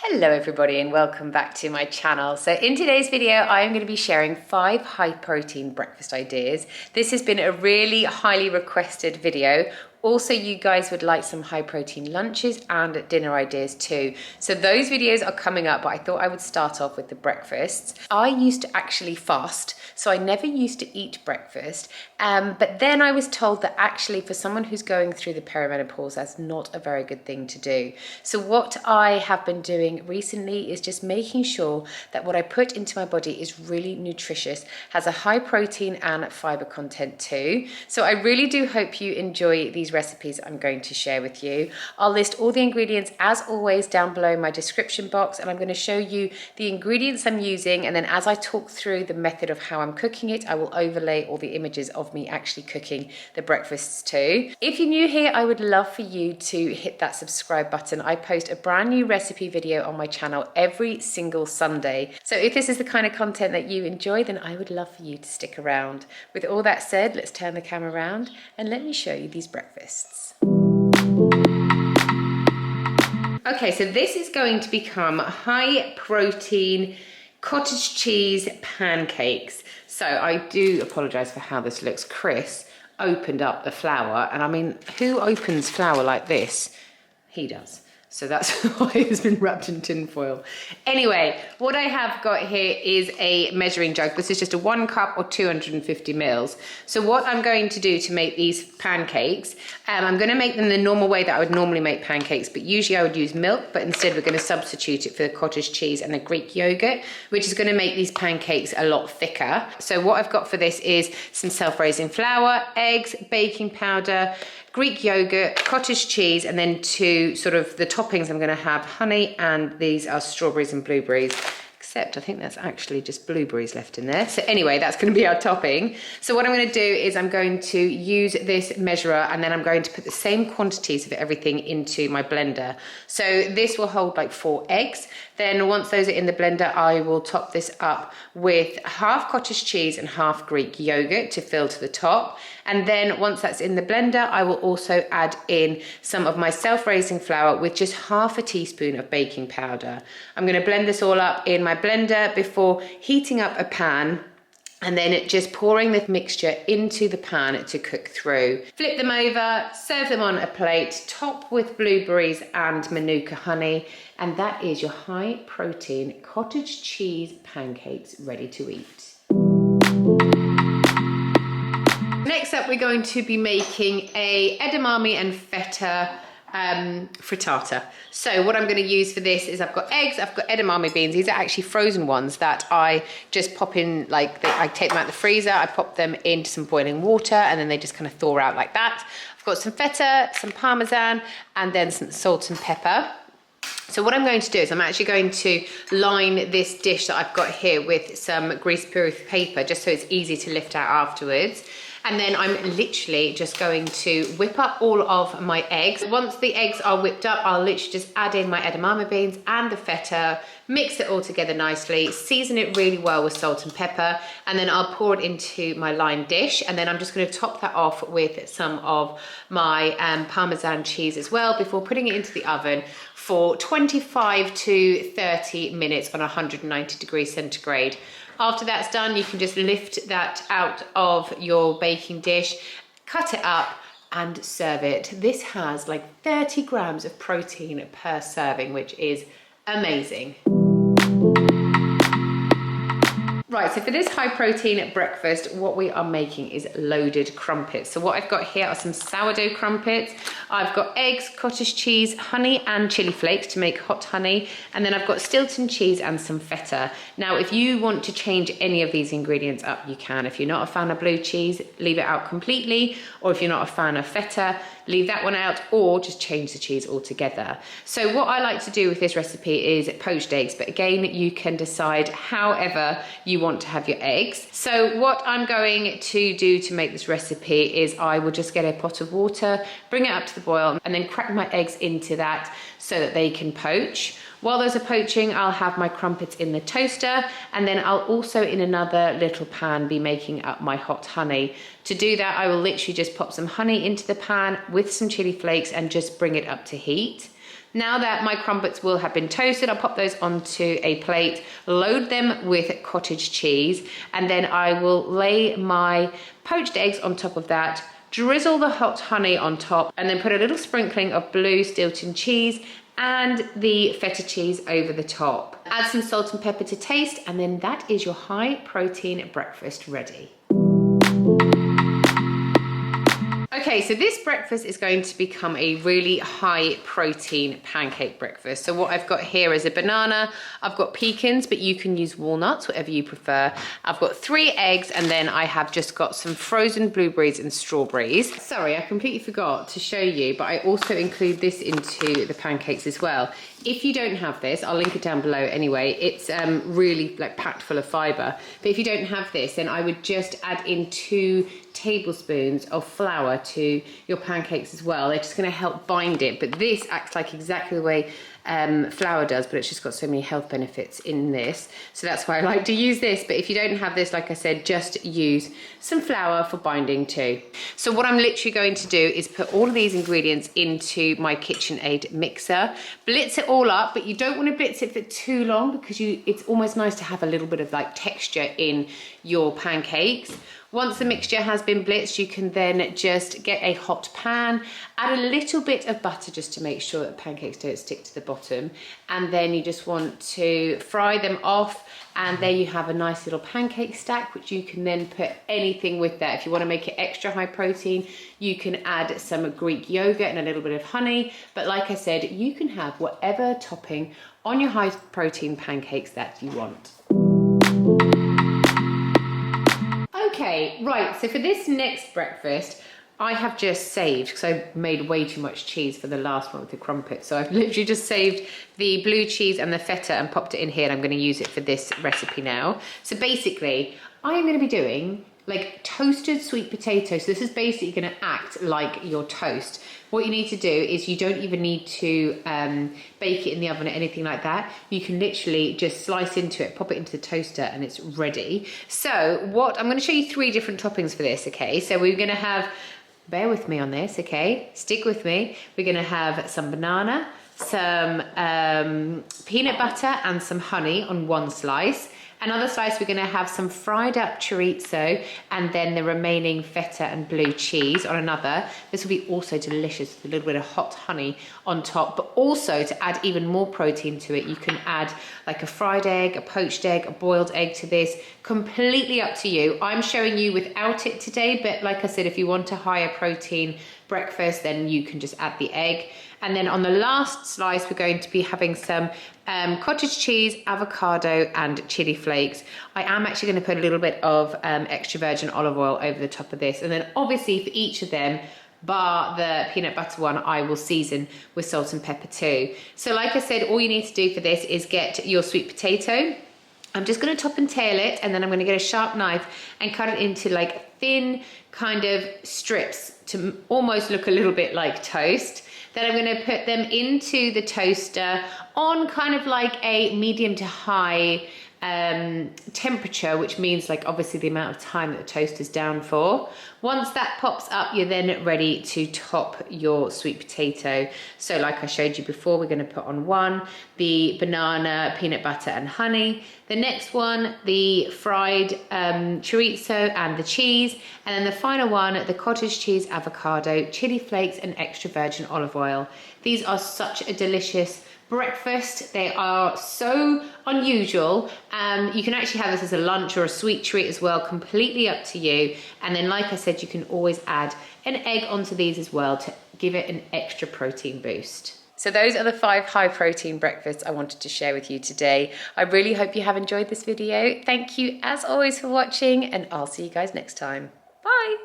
Hello everybody and welcome back to my channel. So in today's video I am going to be sharing 5 high protein breakfast ideas. This has been a really highly requested video. Also, you guys would like some high protein lunches and dinner ideas too. So those videos are coming up, but I thought I would start off with the breakfasts. I used to actually fast, so I never used to eat breakfast. But then I was told that actually for someone who's going through the perimenopause, that's not a very good thing to do. So what I have been doing recently is just making sure that what I put into my body is really nutritious, has a high protein and fiber content too. So I really do hope you enjoy these recipes I'm going to share with you. I'll list all the ingredients as always down below in my description box, and I'm going to show you the ingredients I'm using, and then as I talk through the method of how I'm cooking it, I will overlay all the images of me actually cooking the breakfasts too. If you're new here, I would love for you to hit that subscribe button. I post a brand new recipe video on my channel every single Sunday. So if this is the kind of content that you enjoy, then I would love for you to stick around. With all that said, let's turn the camera around and let me show you these breakfasts. Okay, so this is going to become high protein cottage cheese pancakes. So I do apologise for how this looks. Chris opened up the flour, and I mean, who opens flour like this? He does. So that's why it's been wrapped in tin foil. Anyway, what I have got here is a measuring jug. This is just a 1 cup or 250 mils. So what I'm going to do to make these pancakes, I'm going to make them the normal way that I would normally make pancakes, but usually I would use milk, but instead we're going to substitute it for the cottage cheese and the Greek yogurt, which is going to make these pancakes a lot thicker. So what I've got for this is some self-raising flour, eggs, baking powder, Greek yogurt, cottage cheese, and then to sort of the toppings I'm going to have honey, and these are strawberries and blueberries. Except I think that's actually just blueberries left in there. So anyway, that's going to be our topping. So what I'm going to do is I'm going to use this measurer, and then I'm going to put the same quantities of everything into my blender. So this will hold like 4 eggs. Then once those are in the blender, I will top this up with half cottage cheese and half Greek yogurt to fill to the top. And then once that's in the blender, I will also add in some of my self-raising flour with just half a teaspoon of baking powder. I'm going to blend this all up in my blender before heating up a pan, and then just pouring the mixture into the pan to cook through. Flip them over, serve them on a plate, top with blueberries and manuka honey, and that is your high protein cottage cheese pancakes ready to eat. Next up, we're going to be making a edamame and feta frittata. So what I'm going to use for this is I've got eggs, I've got edamame beans. These are actually frozen ones that I just pop in, I take them out of the freezer, I pop them into some boiling water, and then they just kind of thaw out like that. I've got some feta, some parmesan, and then some salt and pepper. So what I'm going to do is I'm actually going to line this dish that I've got here with some greaseproof paper, just so it's easy to lift out afterwards. And then I'm literally just going to whip up all of my eggs. Once the eggs are whipped up, I'll literally just add in my edamame beans and the feta, mix it all together nicely, season it really well with salt and pepper, and then I'll pour it into my lined dish. And then I'm just going to top that off with some of my Parmesan cheese as well before putting it into the oven for 25 to 30 minutes on 190 degrees centigrade. After that's done, you can just lift that out of your baking dish, cut it up and serve it. This has like 30 grams of protein per serving, which is amazing. Right, so for this high protein breakfast, what we are making is loaded crumpets. So what I've got here are some sourdough crumpets. I've got eggs, cottage cheese, honey and chili flakes to make hot honey. And then I've got stilton cheese and some feta. Now, if you want to change any of these ingredients up, you can. If you're not a fan of blue cheese, leave it out completely. Or if you're not a fan of feta, leave that one out, or just change the cheese altogether. So what I like to do with this recipe is poached eggs, but again, you can decide however you want to have your eggs. So what I'm going to do to make this recipe is I will just get a pot of water, bring it up to the boil, and then crack my eggs into that so that they can poach. While those are poaching, I'll have my crumpets in the toaster, and then I'll also in another little pan be making up my hot honey. To do that, I will literally just pop some honey into the pan with some chili flakes and just bring it up to heat. Now that my crumpets will have been toasted, I'll pop those onto a plate, load them with cottage cheese, and then I will lay my poached eggs on top of that, drizzle the hot honey on top, and then put a little sprinkling of blue Stilton cheese and the feta cheese over the top. Add some salt and pepper to taste, and then that is your high protein breakfast ready. Okay, so this breakfast is going to become a really high protein pancake breakfast. So what I've got here is a banana, I've got pecans, but you can use walnuts, whatever you prefer. I've got 3 eggs, and then I have just got some frozen blueberries and strawberries. Sorry, I completely forgot to show you, but I also include this into the pancakes as well. If you don't have this, I'll link it down below anyway. It's really like packed full of fiber. But if you don't have this, then I would just add in 2 tablespoons of flour to your pancakes as well. They're just going to help bind it, but this acts like exactly the way flour does, but it's just got so many health benefits in this, so that's why I like to use this. But if you don't have this, like I said, just use some flour for binding too. So what I'm literally going to do is put all of these ingredients into my KitchenAid mixer, blitz it all up, but you don't want to blitz it for too long because it's almost nice to have a little bit of like texture in your pancakes. Once the mixture has been blitzed, you can then just get a hot pan, add a little bit of butter just to make sure that pancakes don't stick to the bottom, and then you just want to fry them off, and there you have a nice little pancake stack, which you can then put anything with that. If you want to make it extra high protein, you can add some Greek yogurt and a little bit of honey, but like I said, you can have whatever topping on your high protein pancakes that you want. Okay, right, so for this next breakfast, I have just saved, because I made way too much cheese for the last one with the crumpets. So I've literally just saved the blue cheese and the feta and popped it in here, and I'm going to use it for this recipe now. So basically, I am going to be doing like toasted sweet potatoes. So this is basically going to act like your toast. What you need to do is you don't even need to bake it in the oven or anything like that. You can literally just slice into it, pop it into the toaster, and it's ready. So what I'm going to show you 3 different toppings for this, okay? So we're going to have, bear with me on this, okay? Stick with me. We're going to have some banana, some peanut butter and some honey on one slice. Another slice, we're going to have some fried up chorizo and then the remaining feta and blue cheese on another. This will be also delicious with a little bit of hot honey on top, but also to add even more protein to it, you can add like a fried egg, a poached egg, a boiled egg to this. Completely up to you. I'm showing you without it today, but like I said, if you want a higher protein breakfast, then you can just add the egg. And then on the last slice, we're going to be having some cottage cheese, avocado, and chili flakes. I am actually going to put a little bit of extra virgin olive oil over the top of this. And then obviously for each of them, bar the peanut butter one, I will season with salt and pepper too. So like I said, all you need to do for this is get your sweet potato. I'm just going to top and tail it, and then I'm going to get a sharp knife and cut it into like thin kind of strips to almost look a little bit like toast. Then I'm going to put them into the toaster on kind of like a medium to high temperature, which means like obviously the amount of time that the toast is down for. Once that pops up, you're then ready to top your sweet potato. So like I showed you before, we're going to put on one the banana, peanut butter and honey. The next one, the fried chorizo and the cheese. And then the final one, the cottage cheese, avocado, chili flakes and extra virgin olive oil. These are such a delicious breakfast. They are so unusual. You can actually have this as a lunch or a sweet treat as well, completely up to you. And then like I said, you can always add an egg onto these as well to give it an extra protein boost. So those are the 5 high protein breakfasts I wanted to share with you today. I really hope you have enjoyed this video. Thank you as always for watching, and I'll see you guys next time. Bye.